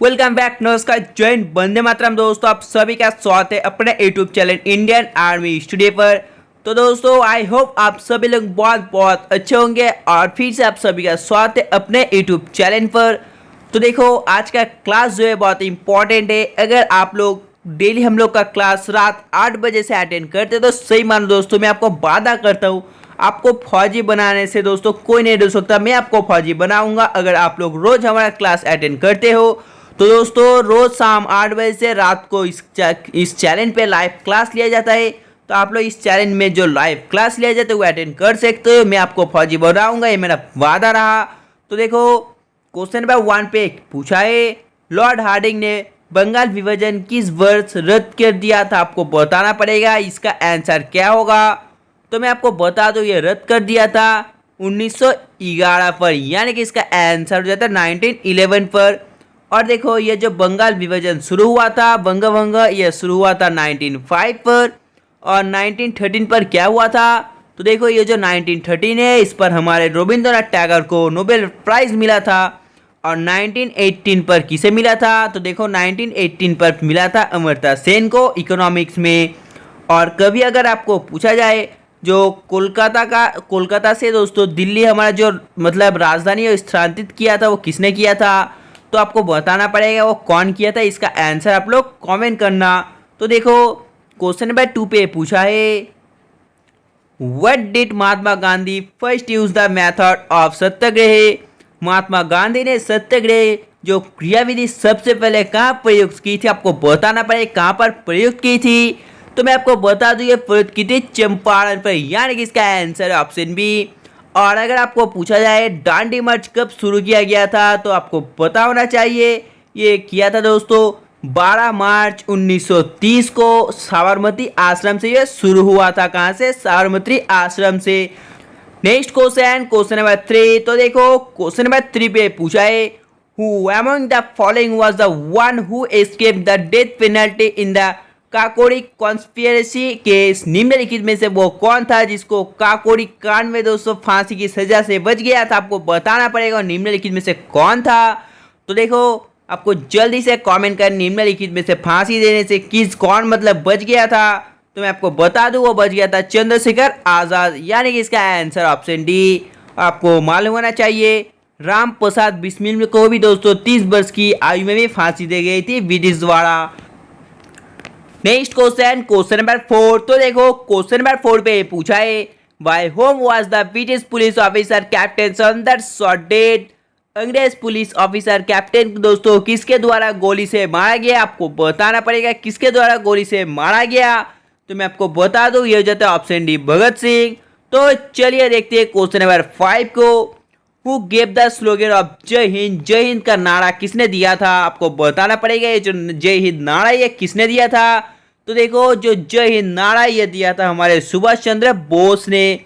Welcome back. नमस्कार, जय हिंद, वंदे मातरम। दोस्तों आप सभी का स्वागत है अपने YouTube channel Indian army studio पर। तो दोस्तों आई होप आप सभी लोग बहुत बहुत अच्छे होंगे और फिर से आप सभी का स्वागत है अपने यूट्यूब चैनल पर। तो देखो आज का क्लास जो है बहुत इंपॉर्टेंट है। अगर आप लोग डेली हम लोग का क्लास रात 8 बजे से अटेंड करते तो सही मानो दोस्तों, मैं आपको वादा करता हूँ आपको फौजी बनाने से दोस्तों कोई नहीं रोक सकता। मैं आपको फौजी बनाऊंगा अगर आप लोग रोज हमारा क्लास अटेंड करते हो। तो दोस्तों रोज शाम 8 बजे से रात को इस चैनल पे लाइव क्लास लिया जाता है। तो आप लोग इस चैनल में जो लाइव क्लास लिया जाता है वो अटेंड कर सकते हो। मैं आपको फौजी बनाऊंगा, ये मेरा वादा रहा। तो देखो क्वेश्चन नंबर 1 पे पूछा है, लॉर्ड हार्डिंग ने बंगाल विभाजन किस वर्ष रद्द कर दिया था? आपको बताना पड़ेगा इसका आंसर क्या होगा। तो मैं आपको बता दूं ये रद्द कर दिया था 1911 पर, यानी कि इसका आंसर हो जाता है 1911 पर। और देखो ये जो बंगाल विभाजन शुरू हुआ था बंग भंग, ये शुरू हुआ था 1905 पर। और 1913 पर क्या हुआ था? तो देखो ये जो 1913 है इस पर हमारे रविंद्रनाथ टैगोर को नोबेल प्राइज मिला था। और 1918 पर किसे मिला था? तो देखो 1918 पर मिला था अमर्त्य सेन को इकोनॉमिक्स में। और कभी अगर आपको पूछा जाए जो कोलकाता से दोस्तों दिल्ली हमारा जो मतलब राजधानी स्थानांतरित किया था वो किसने किया था? तो आपको बताना पड़ेगा वो कौन किया था। इसका आंसर आप लोग कमेंट करना। तो देखो क्वेश्चन नंबर 2 पे पूछा है, what did Mahatma Gandhi first use the method of satyagraha? Mahatma Gandhi ने सत्याग्रह जो क्रियाविधि सबसे पहले कहाँ प्रयुक्त की थी? आपको बताना पड़ेगा कहाँ पर प्रयुक्त की थी। तो मैं आपको बता दूं ये प्रयुक्त की थी चंपारण पर, यानी कि इसका आंसर है ऑप्शन बी। और अगर आपको पूछा जाए दांडी मार्च कब शुरू किया गया था तो आपको पता होना चाहिए ये किया था दोस्तों 12 मार्च 1930 को साबरमती आश्रम से ये शुरू हुआ था। कहाँ से? साबरमती आश्रम से। Next question number 3। तो देखो क्वेश्चन नंबर 3 पे पूछा है, who among the following was the one who escaped the death penalty in the Kakori conspiracy case? निम्नलिखित में से वो कौन था जिसको काकोरी कांड में दोस्तों फांसी की सजा से बच गया था? आपको बताना पड़ेगा निम्नलिखित में से कौन था। तो देखो आपको जल्दी से कमेंट कर, निम्नलिखित में से फांसी देने से कौन मतलब बच गया था? तो मैं आपको बता दूं वो बच गया था चंद्रशेखर आजाद, यानी कि इसका आंसर ऑप्शन डी। आपको मालूम होना चाहिए राम प्रसाद बिस्मिल को भी दोस्तों 30 वर्ष की आयु में भी फांसी दी गई थी ब्रिटिश द्वारा। Next question number 4। तो देखो क्वेश्चन नंबर 4 पे पूछा है, by whom was the British police officer captain Saunders shot dead? अंग्रेज पुलिस ऑफिसर कैप्टन दोस्तों किसके द्वारा गोली से मारा गया? आपको बताना पड़ेगा किसके द्वारा गोली से मारा गया। तो मैं आपको बता दूं ये हो जाता है ऑप्शन डी, भगत सिंह। तो चलिए देखते हैं क्वेश्चन नंबर 5 को, who gave the slogan of जय हिंद? जय हिंद का नारा किसने दिया था? आपको बताना पड़ेगा ये जो जय हिंद नारा ये किसने दिया था। तो देखो जो जय हिंद नारा ये दिया था हमारे सुभाष चंद्र बोस ने।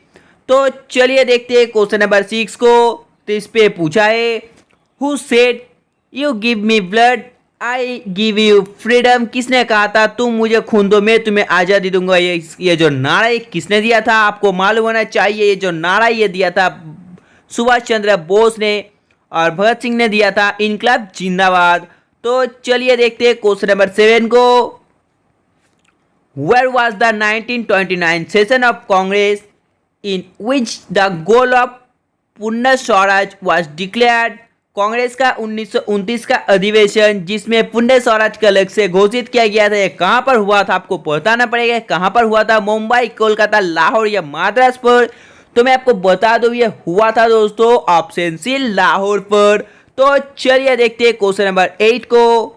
तो चलिए देखते हैं क्वेश्चन नंबर 6 को। तो इस पे पूछा है, who said you give me blood I give you freedom? किसने कहा था तुम मुझे खून दो मैं तुम्हें आज़ादी दूंगा? ये जो नारा ये किसने दिया था? आपको मालूम होना चाहिए ये जो नारा ये दिया था सुभाष चंद्र बोस ने। और भगत सिंह ने दिया था इनकलाब जिंदाबाद। तो चलिए देखते हैं क्वेश्चन नंबर 7 को, where was the 1929 session of Congress in which the goal of पूर्ण स्वराज was declared? कांग्रेस का 1929 का अधिवेशन जिसमें पूर्ण स्वराज का लक्ष्य घोषित किया गया था ये कहाँ पर हुआ था? आपको बताना पड़ेगा कहाँ पर हुआ था, मुंबई, कोलकाता, लाहौर या मद्रास पर। तो मैं आपको बता दूं ये हुआ था दोस्तों ऑप्शन सी, लाहौर पर। तो चलिए देखते हैं क्वेश्चन नंबर 8 को,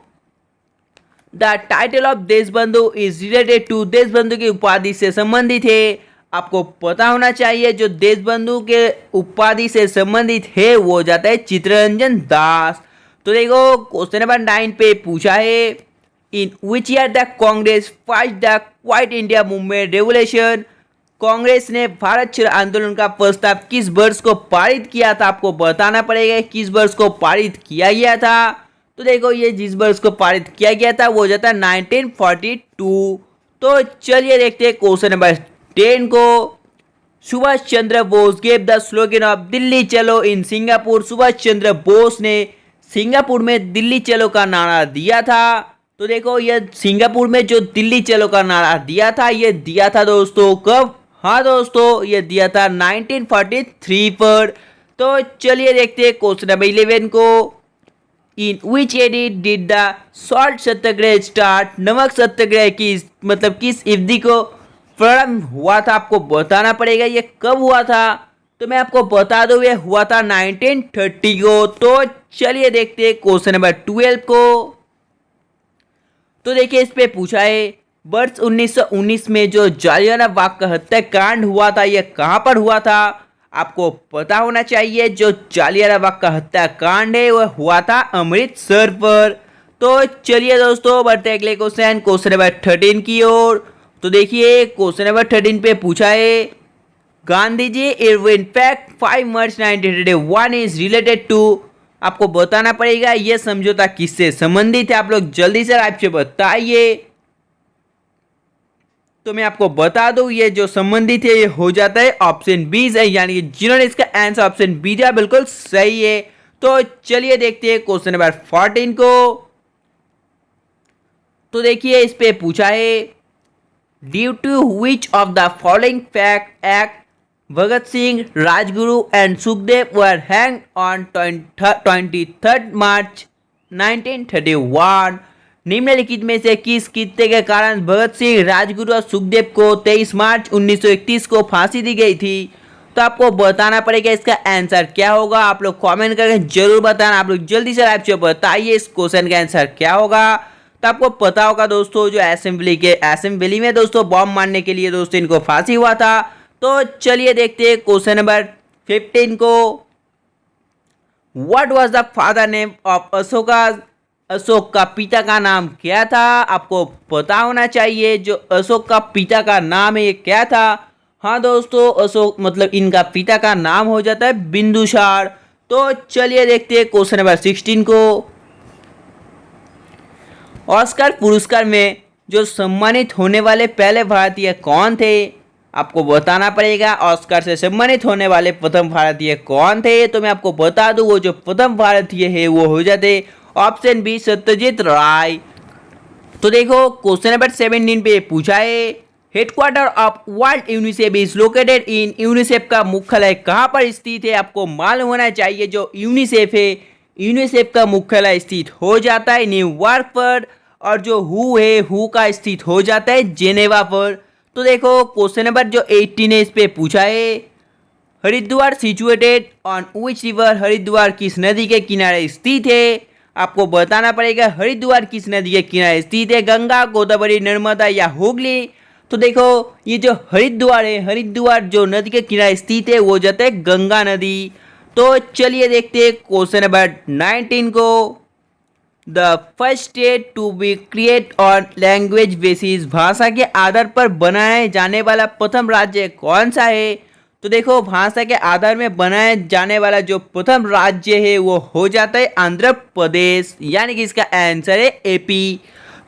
the title of Deshbandhu is related to? Deshbandhu की उपाधि से संबंधित है। आपको पता होना चाहिए जो देशबंधु के उपाधि से संबंधित है वो हो जाता है चित्तरंजन दास। तो देखो क्वेश्चन नंबर 9 पे पूछा है, in which year the Congress fight the quit India movement revolution? Congress ने भारत छोड़ो आंदोलन का प्रस्ताव किस वर्ष को पारित किया था? आपको बताना पड़ेगा किस वर्ष को पारित किया गया था। तो देखो ये जिस वर्ष को पारित किया गया था वो हो जाता है 1942। तो चलिए देखते हैं क्वेश्चन नंबर 10 को, Subhash Chandra Bose gave the slogan of Delhi चलो इन सिंगापुर? सुभाष चंद्र बोस ने सिंगापुर में दिल्ली चलो का नारा दिया था। तो देखो ये सिंगापुर में जो दिल्ली चलो का नारा दिया था, ये दिया था दोस्तों कब? हाँ दोस्तों, ये दिया था 1943 पर। तो चलिए देखते हैं क्वेश्चन नंबर 11 को। In which edit did the salt satyagraha start? नमक सत्याग्रह की मतलब किस अवधि को प्रारंभ हुआ था, आपको बताना पड़ेगा। ये कब हुआ था? तो मैं आपको बता दूं, ये हुआ था 1930 को। तो चलिए देखते हैं क्वेश्चन नंबर 12 को। तो देखिए इस पे पूछा है वर्ष 1919 में जो जालियानवाला बाग का हत्याकांड हुआ था, ये कहाँ पर हुआ था? आपको पता होना चाहिए। जो जालियानवाला बाग का हत्याकांड है वह हुआ था अमृतसर पर। तो चलिए दोस्तों बढ़ते हैं अगले क्वेश्चन नंबर 13 की ओर। तो देखिए क्वेश्चन नंबर 13 पे पूछा है Gandhi ji in fact 5 March 1931 is related to. आपको बताना पड़ेगा यह समझौता किससे संबंधित है। आप लोग जल्दी से आपसे बताइए। तो मैं आपको बता दूं ये जो संबंधित है ये हो जाता है ऑप्शन बी है, यानी कि जिन्होंने इसका आंसर ऑप्शन बी दिया बिल्कुल सही है। तो चलिए देखते हैं क्वेश्चन नंबर 14 को। तो देखिए इस पे पूछा है due to which of the following fact act Bhagat Singh, Rajguru and Sukhdev were hang on 23 March 1931। निम्नलिखित में से किस किस्से के कारण भगत सिंह, राजगुरु और सुखदेव को 23 मार्च 1931 को फांसी दी गई थी? तो आपको बताना पड़ेगा इसका आंसर क्या होगा। आप लोग कमेंट करके जरूर बताना। आप लोग जल्दी से लाइव बताइए इस क्वेश्चन का आंसर क्या होगा। तो आपको पता होगा दोस्तों जो असेंबली में दोस्तों बॉम्ब मारने के लिए दोस्तों इनको फांसी हुआ था। तो चलिए देखते हैं क्वेश्चन नंबर 15 को। What was the father name of Ashoka? Ashok का पिता का नाम क्या था? आपको पता होना चाहिए जो अशोक का पिता का नाम है ये क्या था। हाँ दोस्तों, अशोक मतलब इनका पिता का नाम हो जाता है बिंदुसार। तो चलिए देखते हैं क्वेश्चन नंबर 16 को। ऑस्कर पुरस्कार में जो सम्मानित होने वाले पहले भारतीय कौन थे? आपको बताना पड़ेगा ऑस्कर से सम्मानित होने वाले प्रथम भारतीय कौन थे। तो मैं आपको बता दूं वो जो प्रथम भारतीय है वो हो जाते ऑप्शन बी सत्यजीत राय। तो देखो क्वेश्चन नंबर 17 पे पूछा है headquarter of world UNICEF is located in. UNICEF का मुख्यालय कहाँ पर स्थित है? आपको मालूम होना चाहिए जो यूनिसेफ है, यूनिसेफ का मुख्यालय स्थित हो जाता है न्यूयॉर्क पर, और जो हु है हु का स्थित हो जाता है जेनेवा पर। तो देखो क्वेश्चन नंबर जो 18 है इस पे पूछा है Haridwar situated on which river. Haridwar किस नदी के किनारे स्थित है? आपको बताना पड़ेगा हरिद्वार किस नदी के किनारे स्थित है, गंगा, गोदावरी, नर्मदा या हुगली। तो देखो ये जो हरिद्वार है, हरिद्वार जो नदी के किनारे स्थित है वो जाता है गंगा नदी। तो चलिए देखते हैं क्वेश्चन नंबर 19 को। The first state to be create on language basis. भाषा के आधार पर बनाए जाने वाला प्रथम राज्य कौन सा है? तो देखो भाषा के आधार में बनाए जाने वाला जो प्रथम राज्य है वो हो जाता है आंध्र प्रदेश, यानी कि इसका आंसर है एपी।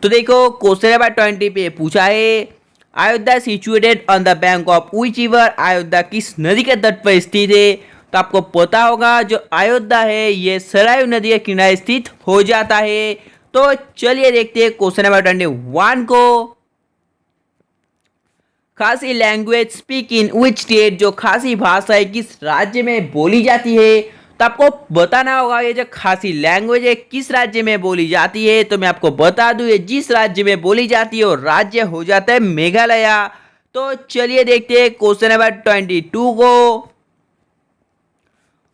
तो देखो क्वेश्चन नंबर 20 पे पूछा है Ayodhya situated on the bank of which river. Ayodhya किस नदी के तट पर स्थित है? तो आपको पता होगा जो अयोध्या है ये सरयू नदी के किनारे स्थित हो जाता है। तो चलिए देखते हैं क्वेश्चन नंबर 21 को। खासी language speak in which state. जो खासी भाषा है किस राज्य में बोली जाती है? तो आपको बताना होगा ये जो खासी लैंग्वेज है किस राज्य में बोली जाती है। तो मैं आपको बता दूं ये जिस राज्य में बोली जाती है वो राज्य हो जाता है मेघालय। तो चलिए देखते हैं क्वेश्चन नंबर 22 को।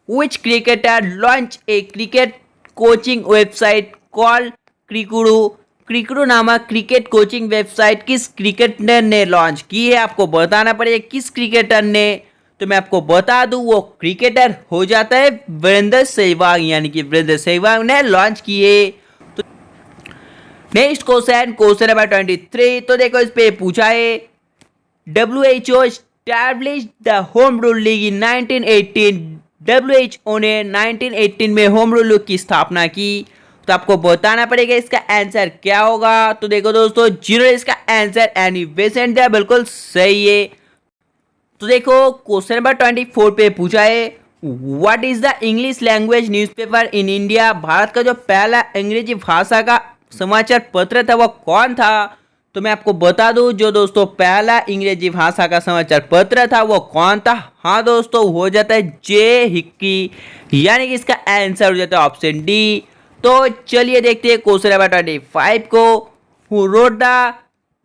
Which cricketer launched a cricket coaching website called क्रिकुडू? क्रिकुडू नामक क्रिकेट कोचिंग वेबसाइट किस क्रिकेटर ने लॉन्च की है? आपको बताना पड़ेगा किस क्रिकेटर ने। तो मैं आपको बता दूं वो क्रिकेटर हो जाता है वीरेंद्र सहवाग, यानी कि वीरेंद्र सहवाग ने लॉन्च किए। तो नेक्स्ट क्वेश्चन नंबर 23। तो देखो इस पे पूछा है WHO established the home rule league in 1918। WHO ने 1918 में होम रूल लीग की स्थापना की। तो आपको बताना पड़ेगा इसका आंसर क्या होगा। तो देखो दोस्तों जिन्होंने इसका आंसर एनी बेसेंट दिया बिल्कुल सही है। तो देखो क्वेश्चन नंबर 24 पे पूछा है what is the English language newspaper in India? Bharat का जो पहला अंग्रेजी भाषा का समाचार पत्र था वो कौन था? तो मैं आपको बता दूं, जो दोस्तों पहला अंग्रेजी भाषा का समाचार पत्र था वो कौन था? हाँ दोस्तों, हो जाता है जे हिक्की, यानी कि इसका आंसर हो जाता है ऑप्शन डी। तो चलिए देखते हैं क्वेश्चन नंबर 25 को। Who wrote the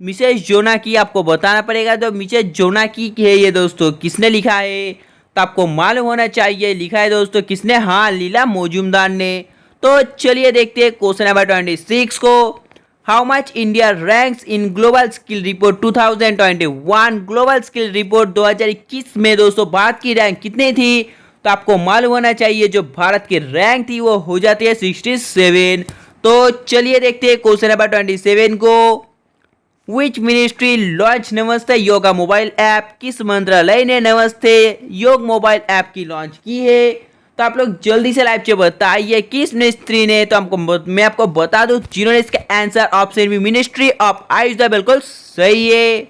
Mrs Jonaki? आपको बताना पड़ेगा जो मिसेस जोनाकी है ये दोस्तों किसने लिखा है, तो आपको मालूम होना चाहिए। लिखा है दोस्तों किसने? हाँ, लीला मजूमदार ने। तो चलिए देखते हैं क्वेश्चन नंबर 26 को। How much India ranks in global skill report 2021? Global skill report 2021 में दोस्तों भारत की रैंक कितनी थी? तो आपको मालूम होना चाहिए जो भारत की रैंक थी वो हो जाती है 67। तो चलिए देखते हैं क्वेश्चन नंबर 27 को। विच मिनिस्ट्री लॉन्च नमस्ते योगा मोबाइल ऐप? किस मंत्रालय ने नमस्ते योग मोबाइल ऐप की लॉन्च की है? तो आप लोग जल्दी से लाइव से बताइए किस मिनिस्ट्री ने। तो मैं आपको बता दूं जिन्होंने इसका answer option b ministry of AYUSH था, बिल्कुल सही है।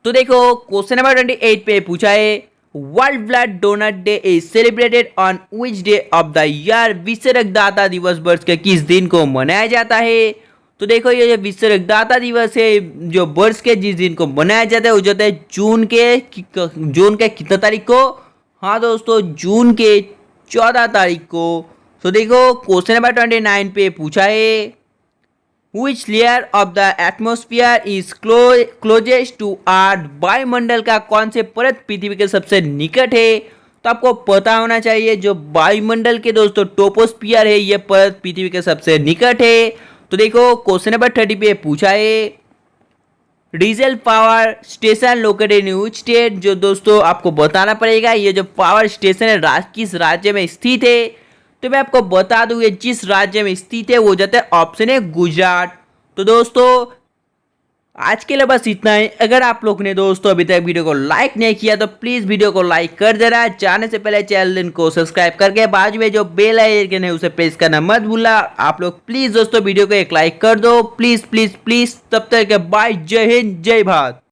तो देखो क्वेश्चन नंबर 28 पे पूछा है world blood donor day is celebrated on which day of the year? विश्व रक्तदाता दिवस वर्ष के किस दिन को मनाया जाता है? तो देखो ये जो विश्व रक्तदाता दिवस है जो वर्ष के जिस दिन को मनाया जाता है वो जाता है जून के कितना तारीख को? हाँ दोस्तों, जून के 14 तारीख को। तो देखो क्वेश्चन नंबर 29 पे पूछा है which layer of the atmosphere is closest to earth? वायुमंडल का कौन से परत पृथ्वी के सबसे निकट है? तो आपको पता होना चाहिए जो वायुमंडल के दोस्तों टोपोस्फियर है ये परत पृथ्वी के सबसे निकट है। तो देखो क्वेश्चन नंबर 30 पे पूछा है diesel power station located in which state? जो दोस्तों आपको बताना पड़ेगा ये जो पावर स्टेशन है किस राज्य में स्थित है? तो मैं आपको बता दूं ये जिस राज्य में स्थित है वो जाता है ऑप्शन है गुजरात। तो दोस्तों आज के लिए बस इतना ही। अगर आप लोग ने दोस्तों अभी तक वीडियो को लाइक नहीं किया तो प्लीज वीडियो को लाइक कर देना। जाने से पहले चैनल को सब्सक्राइब करके बाजू में जो बेल आइकन है उसे प्रेस करना मत भूलना। आप लोग प्लीज दोस्तों वीडियो को एक लाइक कर दो, प्लीज प्लीज प्लीज। तब तक बाय, जय हिंद, जय भारत।